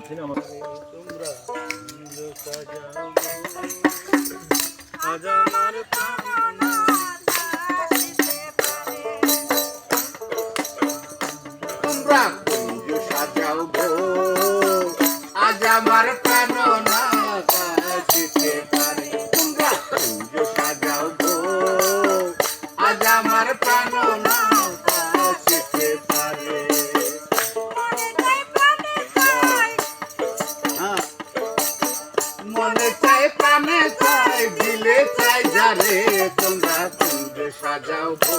তোমরা আজ আমার তোমরা কুঞ্জ সাজাও গো আজ আমার প্রাণ না কাঁদিতে পারে তোমরা কুঞ্জ সাজাও গো আজ আমার প্রাণ না কাঁদিতে পারে মনে চাই প্রাণে চাই দিলে চাই যারে তোমরা কুঞ্জ সাজাও গো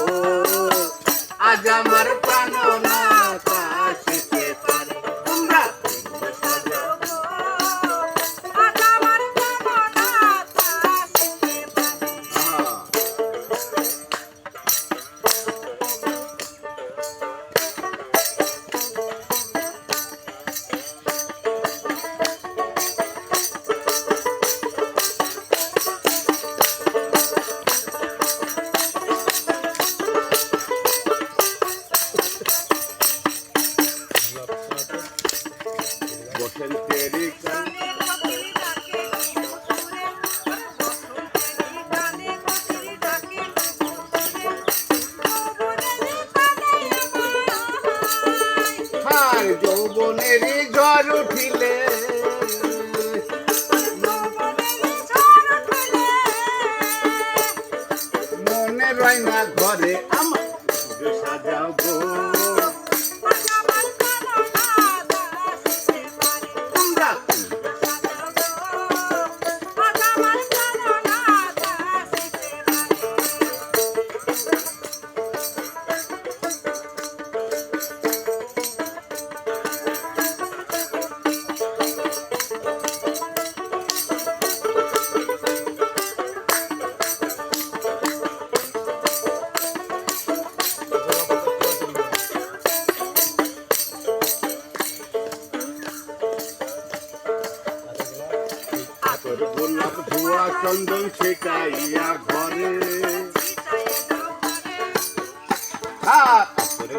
আজ আমার প্রাণ না কাঁদিতে পারে তোমরা কুঞ্জ সাজাও গো আজ আমার প্রাণ না কাঁদিতে পারে বসন্তেরি হার যৌবনেরই ঝড় উঠিলে মনে রয় না ঘরে আমার সাজাও গো গোলাপ ধোয়া চন্দন ছেটাইয়া ঘরে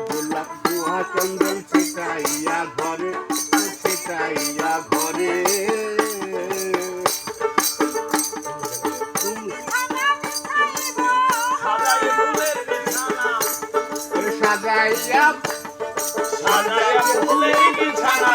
গোলাপ ধোয়া চন্দন ছেটাইয়া ঘরে ছেটাইয়া ঘরে সাজাইয়া সাজাইয়া ফুলের বিছানা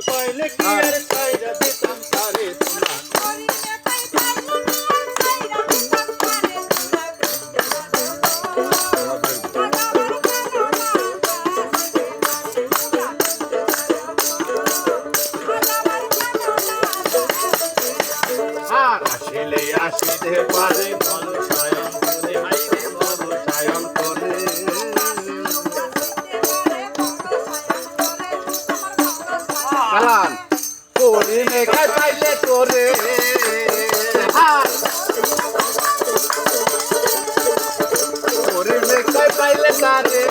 পাইলে কি আর সাইরা দিতাম তারে তোমরা আসলে আসিতে পারে বল স্বয়ং করে হাইরে বল স্বয়ং করে কালান তোরে নেখাই পাইলে তোরে তোরে নেখাই পাইলে তারে